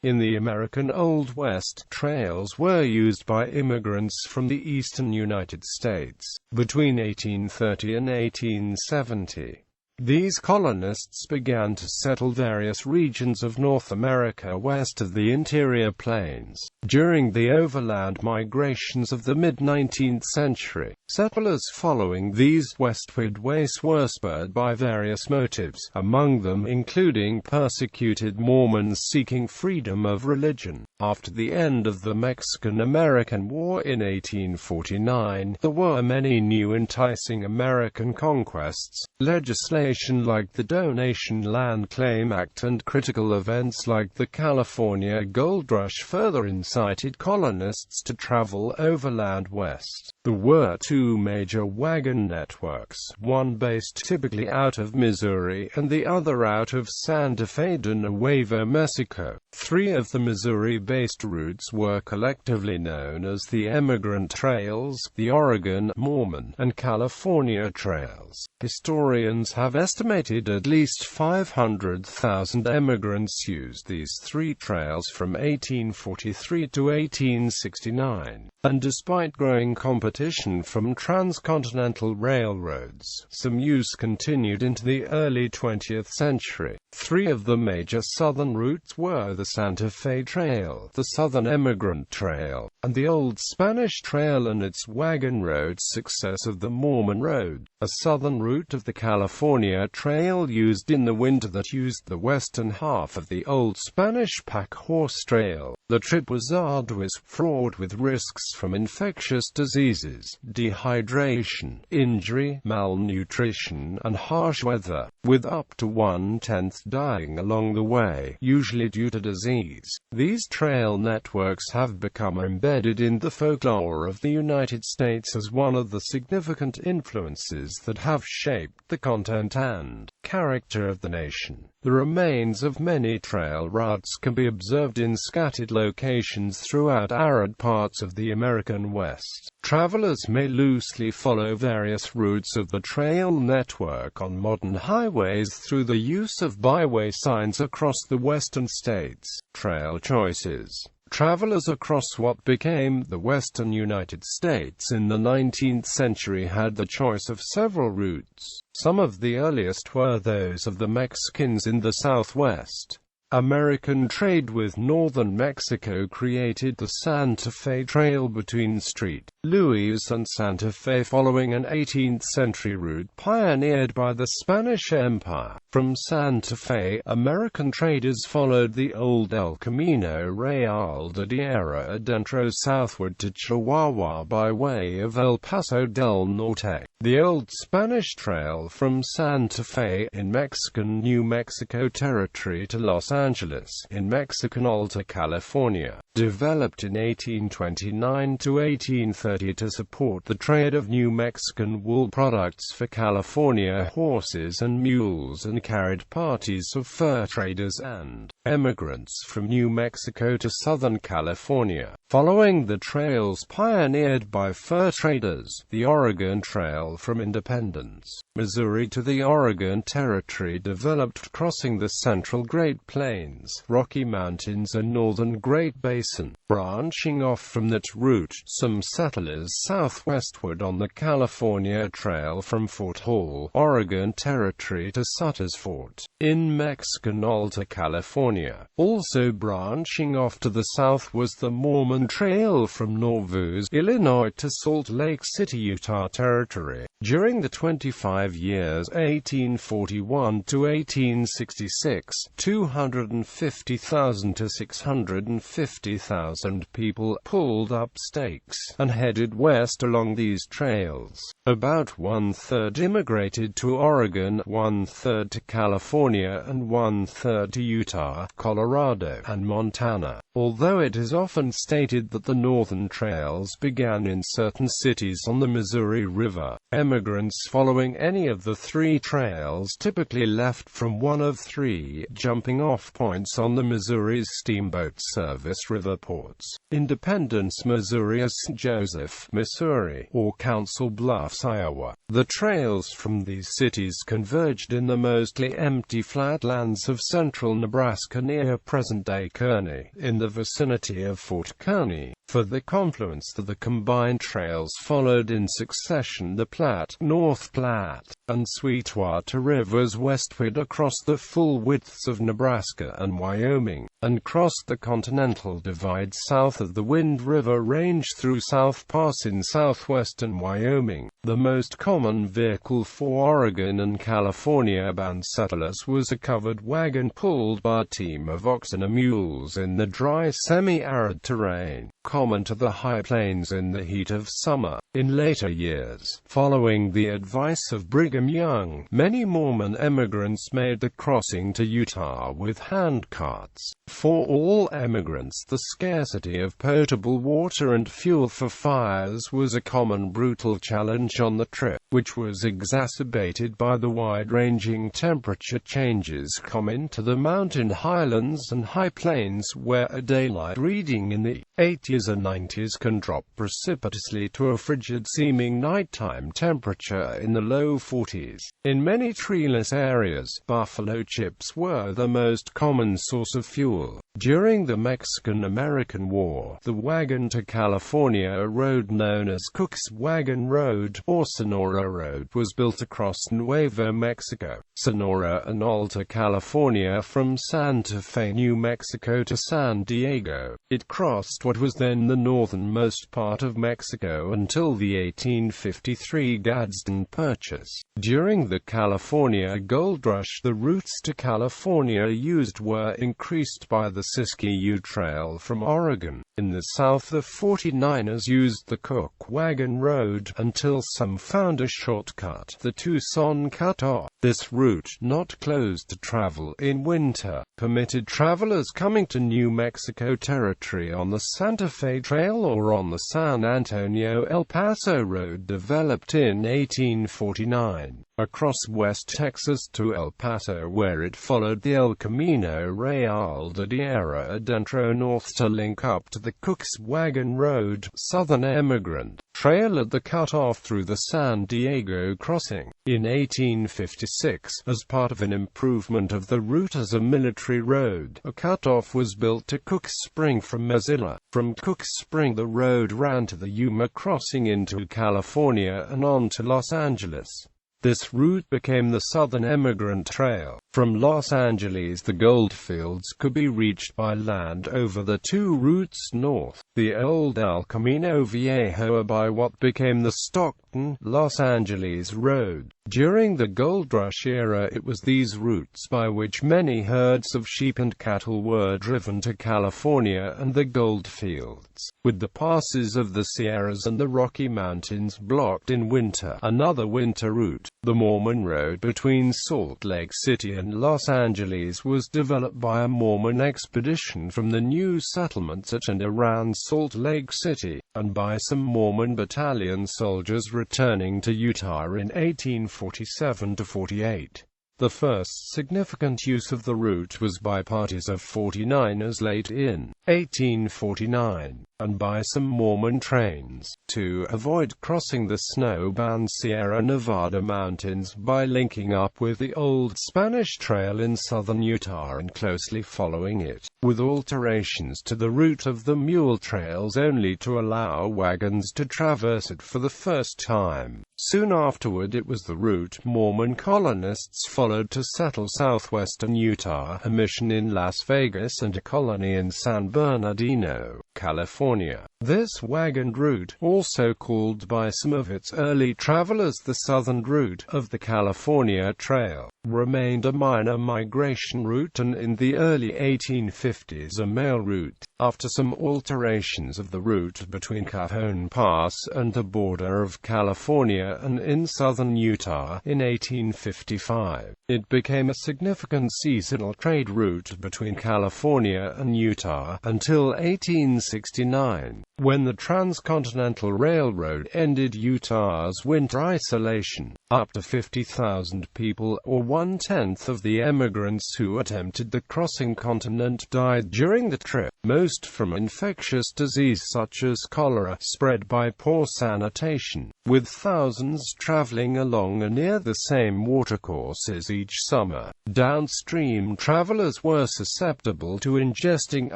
In the American Old West, trails were used by immigrants from the eastern United States between 1830 and 1870. These colonists began to settle various regions of North America west of the interior plains. During the overland migrations of the mid-19th century, settlers following these westward ways were spurred by various motives, among them including persecuted Mormons seeking freedom of religion. After the end of the Mexican-American War in 1849, there were many new enticing American conquests. Legislation like the Donation Land Claim Act and critical events like the California Gold Rush further incited colonists to travel overland west. There were two major wagon networks, one based typically out of Missouri and the other out of Santa Fe de Nuevo Mexico. Three of the Missouri-based routes were collectively known as the Emigrant Trails, the Oregon, Mormon, and California Trails. Historians have estimated at least 500,000 emigrants used these three trails from 1843 to 1869. And despite growing competition from transcontinental railroads, some use continued into the early 20th century. Three of the major southern routes were the Santa Fe Trail, the Southern Emigrant Trail, and the Old Spanish Trail and its Wagon Road's success of the Mormon Road, a southern route of the California Trail used in the winter that used the western half of the Old Spanish Pack Horse Trail. The trip was arduous, fraught with risks from infectious diseases, dehydration, injury, malnutrition, and harsh weather, with up to 1/10 dying along the way, usually due to disease. These trail networks have become embedded in the folklore of the United States as one of the significant influences that have shaped the content and character of the nation. The remains of many trail routes can be observed in scattered locations throughout arid parts of the American West. Travelers may loosely follow various routes of the trail network on modern highways through the use of byway signs across the western states. Trail choices. Travelers across what became the western United States in the 19th century had the choice of several routes. Some of the earliest were those of the Mexicans in the Southwest. American trade with northern Mexico created the Santa Fe Trail between St. Louis and Santa Fe, following an 18th-century route pioneered by the Spanish Empire. From Santa Fe, American traders followed the old El Camino Real de Tierra Adentro southward to Chihuahua by way of El Paso del Norte. The Old Spanish Trail from Santa Fe in Mexican New Mexico Territory to Los Angeles in Mexican Alta California, developed in 1829 to 1830 to support the trade of New Mexican wool products for California horses and mules, and carried parties of fur traders and emigrants from New Mexico to Southern California. Following the trails pioneered by fur traders, the Oregon Trail from Independence, Missouri to the Oregon Territory developed, crossing the central Great Plains, Rocky Mountains and northern Great Basin. Branching off from that route, some settlers southwestward on the California Trail from Fort Hall, Oregon Territory to Sutter's Fort, in Mexican Alta California. Also branching off to the south was the Mormon Trail from Nauvoo, Illinois to Salt Lake City, Utah Territory. During the 25 years 1841 to 1866, 250,000 to 650,000 people pulled up stakes and headed west along these trails. About one-third immigrated to Oregon, one-third to California, and one-third to Utah, Colorado, and Montana. Although it is often stated that the northern trails began in certain cities on the Missouri River, Emigrants following any of the three trails typically left from one of three jumping-off points on the Missouri's steamboat service river ports: Independence, Missouri, St. Joseph, Missouri, or Council Bluffs, Iowa. The trails from these cities converged in the mostly empty flatlands of central Nebraska near present-day Kearney, in the vicinity of Fort Kearney. For the confluence the combined trails followed in succession the Platte, North Platte, and Sweetwater rivers westward across the full widths of Nebraska and Wyoming, and crossed the Continental Divide south of the Wind River Range through South Pass in southwestern Wyoming. The most common vehicle for Oregon and California-bound settlers was a covered wagon pulled by a team of oxen or mules in the dry semi-arid terrain, common to the high plains in the heat of summer. In later years, following the advice of Brigham Young, many Mormon emigrants made the crossing to Utah with handcarts. For all emigrants, the scarcity of potable water and fuel for fires was a common brutal challenge on the trip, which was exacerbated by the wide-ranging temperature changes common to the mountain highlands and high plains, where a daylight reading in the 80s and 90s can drop precipitously to a frigid-seeming nighttime temperature in the low 40s. In many treeless areas, buffalo chips were the most common source of fuel. During the Mexican-American War, the Wagon to California road known as Cook's Wagon Road, or Sonora Road, was built across Nuevo Mexico, Sonora and Alta California from Santa Fe, New Mexico to San Diego. It crossed what was then the northernmost part of Mexico until the 1853 Gadsden Purchase. During the California Gold Rush, the routes to California used were increased by the Siskiyou Trail from Oregon. In the South, the 49ers used the Cook Wagon Road until some found a shortcut, the Tucson Cutoff. This route, not closed to travel in winter, permitted travelers coming to New Mexico Territory on the Santa Fe Trail or on the San Antonio-El Paso Road, developed in 1849, across West Texas to El Paso, where it followed the El Camino Real de Tierra Adentro north to link up to the Cook's Wagon Road, Southern Emigrant Trail at the cutoff through the San Diego crossing. In 1856, as part of an improvement of the route as a military road, a cutoff was built to Cook's Spring from Missoula. From Cook's Spring the road ran to the Yuma crossing into California and on to Los Angeles. This route became the Southern Emigrant Trail. From Los Angeles, the goldfields could be reached by land over the two routes north, the old El Camino Viejo, or by what became the Stockton, Los Angeles Road. During the Gold Rush era, it was these routes by which many herds of sheep and cattle were driven to California and the gold fields. With the passes of the Sierras and the Rocky Mountains blocked in winter, another winter route, the Mormon Road between Salt Lake City and Los Angeles, was developed by a Mormon expedition from the new settlements at and around Salt Lake City, and by some Mormon battalion soldiers returning to Utah in 1847–48. The first significant use of the route was by parties of 49ers late in 1849, and by some Mormon trains, to avoid crossing the snow-bound Sierra Nevada mountains by linking up with the old Spanish Trail in southern Utah and closely following it, with alterations to the route of the mule trails only to allow wagons to traverse it for the first time. Soon afterward it was the route Mormon colonists followed to settle southwestern Utah, a mission in Las Vegas and a colony in San Bernardino, California. This wagon route, also called by some of its early travelers the southern route of the California Trail, remained a minor migration route and in the early 1850s a mail route, after some alterations of the route between Cajon Pass and the border of California and in southern Utah in 1855. It became a significant seasonal trade route between California and Utah until 1869, when the Transcontinental Railroad ended Utah's winter isolation. Up to 50,000 people, or one-tenth of the emigrants who attempted the crossing continent, died during the trip, most from infectious disease such as cholera, spread by poor sanitation, with thousands traveling along and near the same watercourses each summer. Downstream travelers were susceptible to ingesting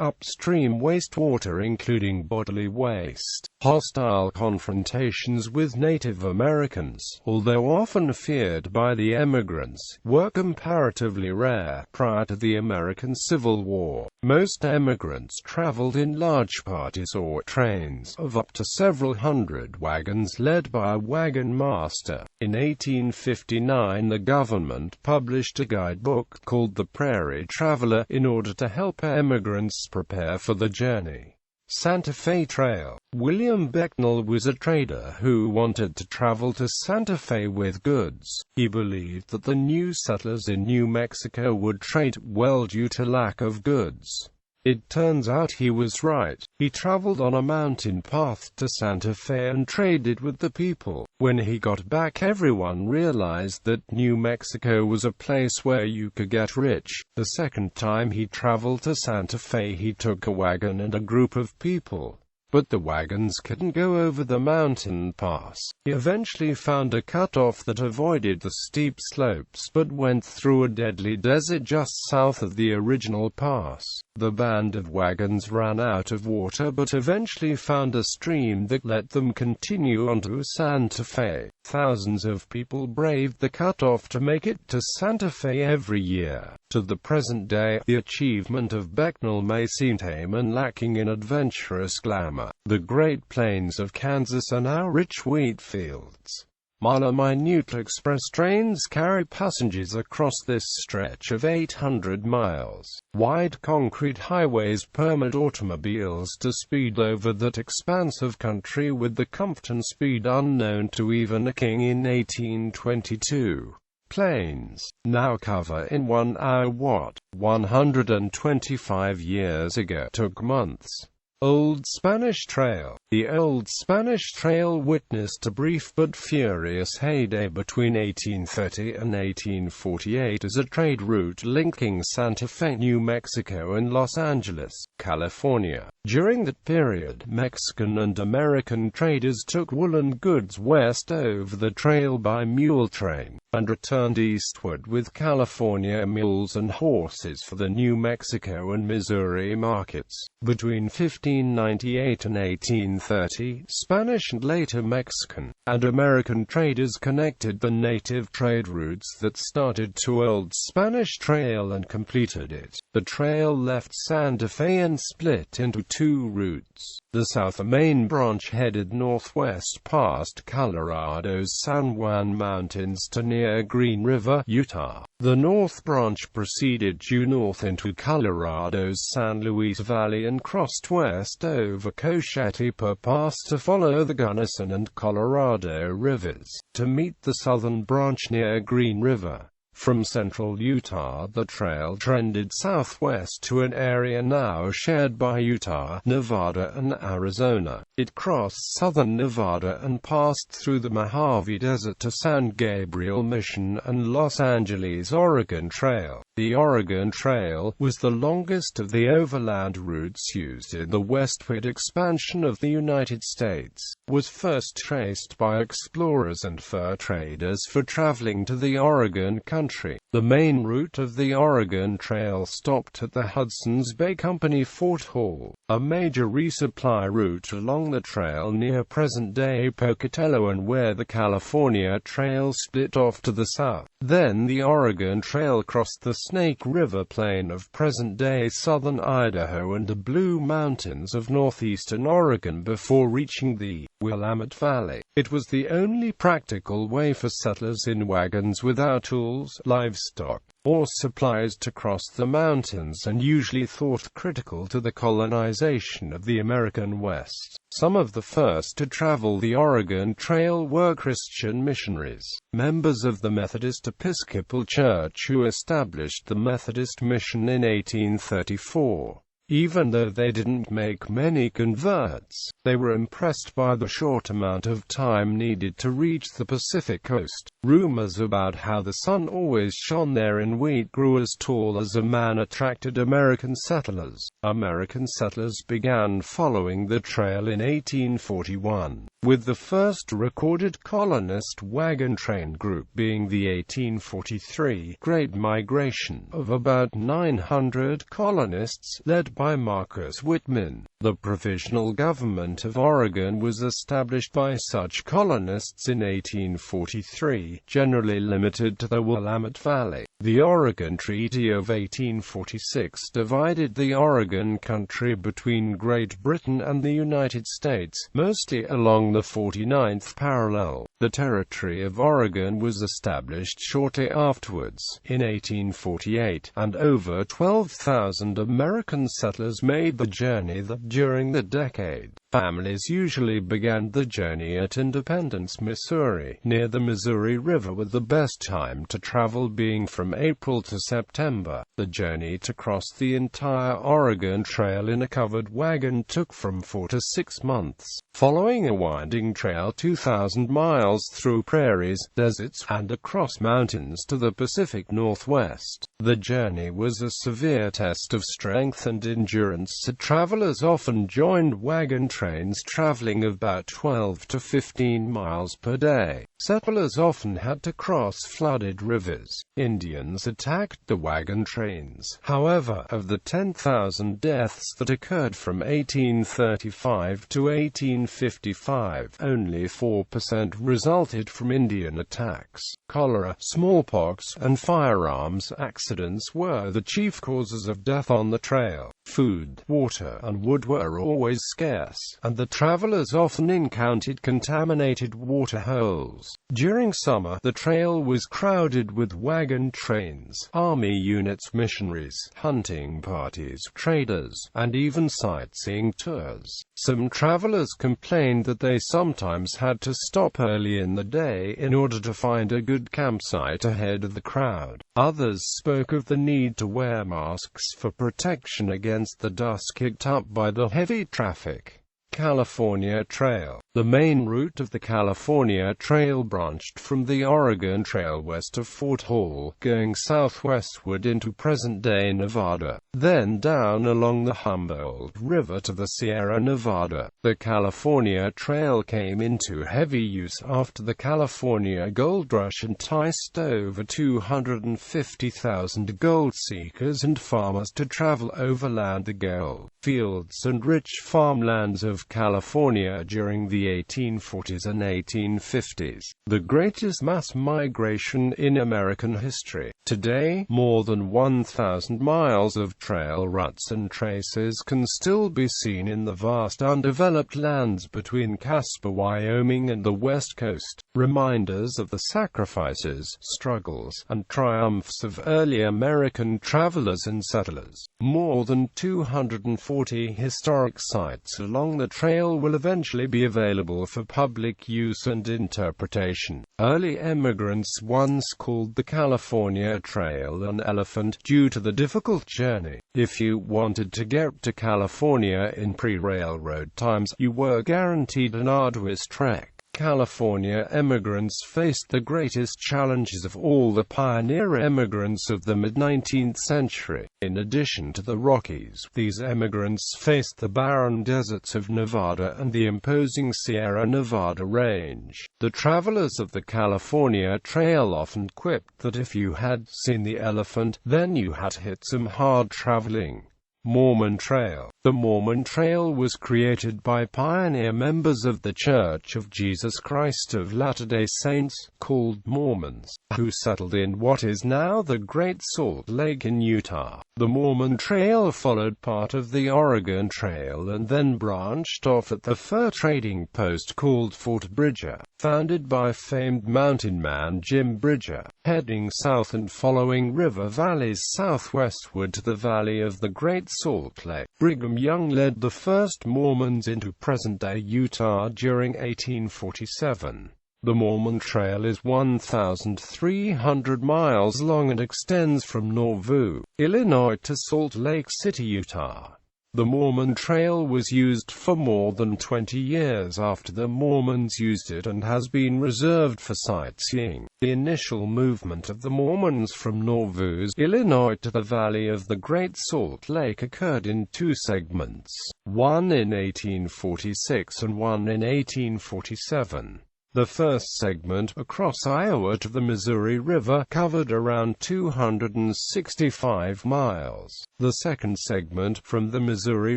upstream wastewater, including bodily waste. Hostile confrontations with Native Americans, although often feared by the emigrants, were comparatively rare. Prior to the American Civil War, most emigrants traveled in large parties or trains of up to several hundred wagons led by a wagon master. In 1859, the government published a guidebook called The Prairie Traveler in order to help emigrants prepare for the journey. Santa Fe Trail. William Becknell was a trader who wanted to travel to Santa Fe with goods. He believed that the new settlers in New Mexico would trade well due to lack of goods. It turns out he was right. He traveled on a mountain path to Santa Fe and traded with the people. When he got back, everyone realized that New Mexico was a place where you could get rich. The second time he traveled to Santa Fe, he took a wagon and a group of people. But the wagons couldn't go over the mountain pass. He eventually found a cutoff that avoided the steep slopes but went through a deadly desert just south of the original pass. The band of wagons ran out of water but eventually found a stream that let them continue on to Santa Fe. Thousands of people braved the cutoff to make it to Santa Fe every year. To the present day, the achievement of Becknell may seem tame and lacking in adventurous glamour. The Great Plains of Kansas are now rich wheat fields. Minute express trains carry passengers across this stretch of 800 miles. Wide concrete highways permit automobiles to speed over that expanse of country with the comfort and speed unknown to even a king in 1822. Planes now cover in 1 hour what, 125 years ago, took months. Old Spanish Trail. The Old Spanish Trail witnessed a brief but furious heyday between 1830 and 1848 as a trade route linking Santa Fe, New Mexico and Los Angeles, California. During that period, Mexican and American traders took woolen goods west over the trail by mule train, and returned eastward with California mules and horses for the New Mexico and Missouri markets. Between 1598 and 1830, Spanish and later Mexican and American traders connected the native trade routes that started to Old Spanish Trail and completed it. The trail left Santa Fe and split into two routes. The south main branch headed northwest past Colorado's San Juan Mountains to near Green River, Utah. The north branch proceeded due north into Colorado's San Luis Valley and crossed west over Cochiti Pass to follow the Gunnison and Colorado rivers, to meet the southern branch near Green River. From central Utah, the trail trended southwest to an area now shared by Utah, Nevada, and Arizona. It crossed southern Nevada and passed through the Mojave Desert to San Gabriel Mission and Los Angeles Oregon Trail. The Oregon Trail was the longest of the overland routes used in the westward expansion of the United States. Was first traced by explorers and fur traders for traveling to the Oregon country. The main route of the Oregon Trail stopped at the Hudson's Bay Company Fort Hall, a major resupply route along the trail near present-day Pocatello and where the California Trail split off to the south. Then the Oregon Trail crossed the Snake River plain of present-day southern Idaho and the Blue Mountains of northeastern Oregon before reaching the Willamette Valley. It was the only practical way for settlers in wagons without tools livestock, or supplies to cross the mountains, and usually thought critical to the colonization of the American West. Some of the first to travel the Oregon Trail were Christian missionaries, members of the Methodist Episcopal Church who established the Methodist Mission in 1834. Even though they didn't make many converts, they were impressed by the short amount of time needed to reach the Pacific coast. Rumors about how the sun always shone there and wheat grew as tall as a man attracted American settlers. American settlers began following the trail in 1841, with the first recorded colonist wagon train group being the 1843 Great Migration of about 900 colonists, led by Marcus Whitman. The Provisional Government of Oregon was established by such colonists in 1843, generally limited to the Willamette Valley. The Oregon Treaty of 1846 divided the Oregon Country between Great Britain and the United States, mostly along the 49th parallel. The Territory of Oregon was established shortly afterwards, in 1848, and over 12,000 American settlers made the journey during the decade. Families usually began the journey at Independence, Missouri, near the Missouri River, with the best time to travel being from April to September. The journey to cross the entire Oregon Trail in a covered wagon took from 4 to 6 months, following a winding trail 2,000 miles through prairies, deserts, and across mountains to the Pacific Northwest. The journey was a severe test of strength and endurance. Travelers often joined wagon trains traveling about 12 to 15 miles per day. Settlers often had to cross flooded rivers. Indians attacked the wagon trains. However, of the 10,000 deaths that occurred from 1835 to 1855, only 4% resulted from Indian attacks. Cholera, smallpox, and firearms accidents were the chief causes of death on the trail. Food, water, and wood were always scarce, and the travelers often encountered contaminated water holes. During summer, the trail was crowded with wagon trains, army units, missionaries, hunting parties, traders, and even sightseeing tours. Some travelers complained that they sometimes had to stop early in the day in order to find a good campsite ahead of the crowd. Others spoke of the need to wear masks for protection against the dust kicked up by the heavy traffic. California Trail. The main route of the California Trail branched from the Oregon Trail west of Fort Hall, going southwestward into present-day Nevada, then down along the Humboldt River to the Sierra Nevada. The California Trail came into heavy use after the California Gold Rush enticed over 250,000 gold seekers and farmers to travel overland the gold fields and rich farmlands of California during the 1840s and 1850s, the greatest mass migration in American history. Today, more than 1,000 miles of trail ruts and traces can still be seen in the vast undeveloped lands between Casper, Wyoming and the West Coast, reminders of the sacrifices, struggles, and triumphs of early American travelers and settlers. More than 240 historic sites along the trail will eventually be available for public use and interpretation. Early emigrants once called the California Trail an elephant due to the difficult journey. If you wanted to get to California in pre-railroad times, you were guaranteed an arduous trek. California emigrants faced the greatest challenges of all the pioneer emigrants of the mid-19th century. In addition to the Rockies, these emigrants faced the barren deserts of Nevada and the imposing Sierra Nevada range. The travelers of the California Trail often quipped that if you had seen the elephant, then you had hit some hard traveling. Mormon Trail. The Mormon Trail was created by pioneer members of The Church of Jesus Christ of Latter-day Saints, called Mormons, who settled in what is now the Great Salt Lake in Utah. The Mormon Trail followed part of the Oregon Trail and then branched off at the fur trading post called Fort Bridger, founded by famed mountain man Jim Bridger, heading south and following river valleys southwestward to the valley of the Great Salt Lake. Brigham Young led the first Mormons into present-day Utah during 1847. The Mormon Trail is 1,300 miles long and extends from Nauvoo, Illinois to Salt Lake City, Utah. The Mormon Trail was used for more than 20 years after the Mormons used it and has been reserved for sightseeing. The initial movement of the Mormons from Nauvoo, Illinois to the valley of the Great Salt Lake occurred in two segments, one in 1846 and one in 1847. The first segment, across Iowa to the Missouri River, covered around 265 miles. The second segment, from the Missouri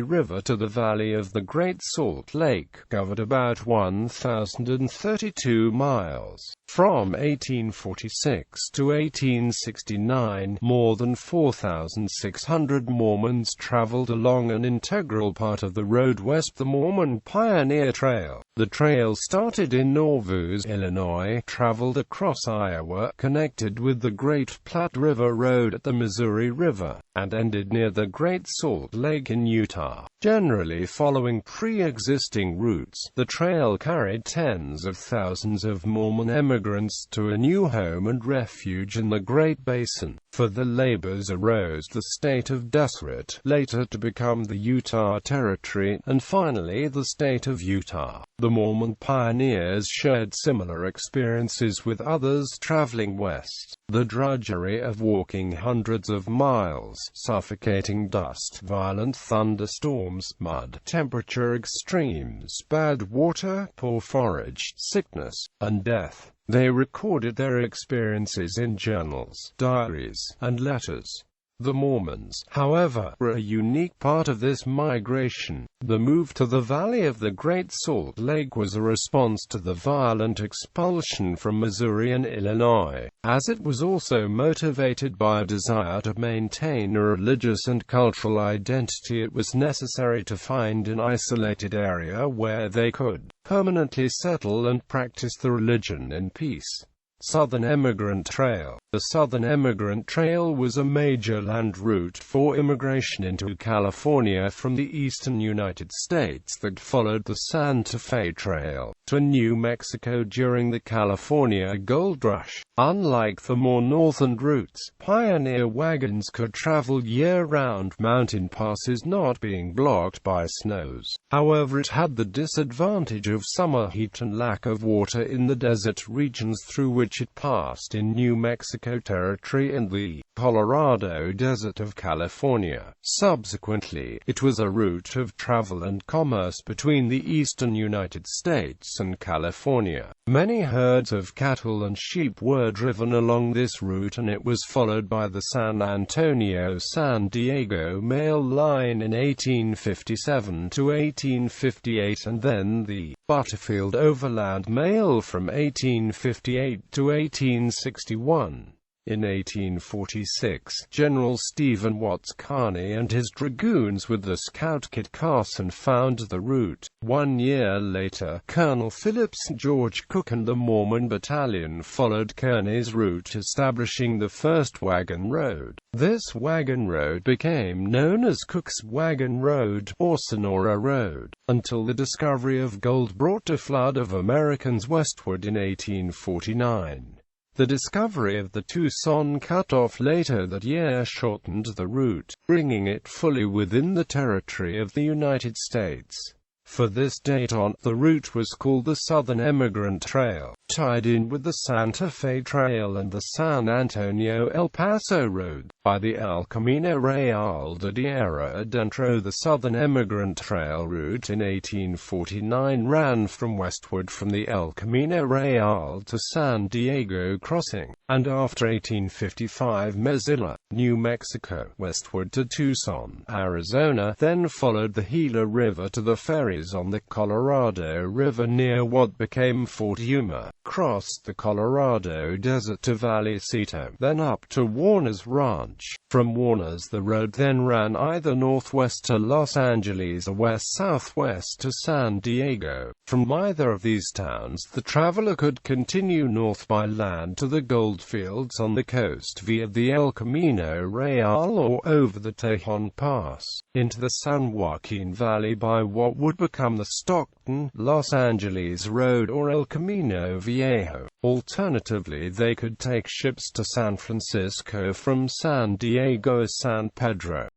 River to the valley of the Great Salt Lake, covered about 1,032 miles. From 1846 to 1869, more than 4,600 Mormons traveled along an integral part of the road west, the Mormon Pioneer Trail. The trail started in Nauvoo, Illinois, traveled across Iowa, connected with the Great Platte River Road at the Missouri River, and ended near the Great Salt Lake in Utah. Generally following pre-existing routes, the trail carried tens of thousands of Mormon emigrants to a new home and refuge in the Great Basin. For the labors arose the state of Deseret, later to become the Utah Territory, and finally the state of Utah. The Mormon pioneers shared similar experiences with others traveling west. The drudgery of walking hundreds of miles, suffocating dust, violent thunderstorms, mud, temperature extremes, bad water, poor forage, sickness, and death. They recorded their experiences in journals, diaries, and letters. The Mormons, however, were a unique part of this migration. The move to the valley of the Great Salt Lake was a response to the violent expulsion from Missouri and Illinois, as it was also motivated by a desire to maintain a religious and cultural identity. It was necessary to find an isolated area where they could permanently settle and practice the religion in peace. Southern Emigrant Trail. The Southern Emigrant Trail was a major land route for immigration into California from the eastern United States that followed the Santa Fe Trail to New Mexico during the California Gold Rush. Unlike the more northern routes, pioneer wagons could travel year-round, mountain passes not being blocked by snows. However, it had the disadvantage of summer heat and lack of water in the desert regions through which it passed in New Mexico Territory and the Colorado Desert of California. Subsequently, it was a route of travel and commerce between the eastern United States and California. Many herds of cattle and sheep were driven along this route, and it was followed by the San Antonio-San Diego Mail Line in 1857 to 1858, and then the Butterfield Overland Mail from 1858 to 1861. In 1846, General Stephen Watts Kearny and his dragoons with the scout Kit Carson found the route. 1 year later, Colonel Philip St. George Cook and the Mormon Battalion followed Kearny's route, establishing the first Wagon Road. This Wagon Road became known as Cook's Wagon Road, or Sonora Road, until the discovery of gold brought a flood of Americans westward in 1849. The discovery of the Tucson Cutoff later that year shortened the route, bringing it fully within the territory of the United States. For this date on, the route was called the Southern Emigrant Trail, tied in with the Santa Fe Trail and the San Antonio-El Paso Road. By the El Camino Real de Tierra Adentro, the Southern Emigrant Trail route in 1849 ran from westward from the El Camino Real to San Diego Crossing, and after 1855 Mesilla, New Mexico, westward to Tucson, Arizona, then followed the Gila River to the ferries on the Colorado River near what became Fort Yuma, crossed the Colorado Desert to Vallecito, then up to Warner's Ranch. From Warner's the road then ran either northwest to Los Angeles or west-southwest to San Diego. From either of these towns the traveler could continue north by land to the goldfields on the coast via the El Camino Real or over the Tejon Pass, into the San Joaquin Valley by what would become the Stockton, Los Angeles Road or El Camino Viejo. Alternatively, they could take ships to San Francisco from San Diego or San Pedro.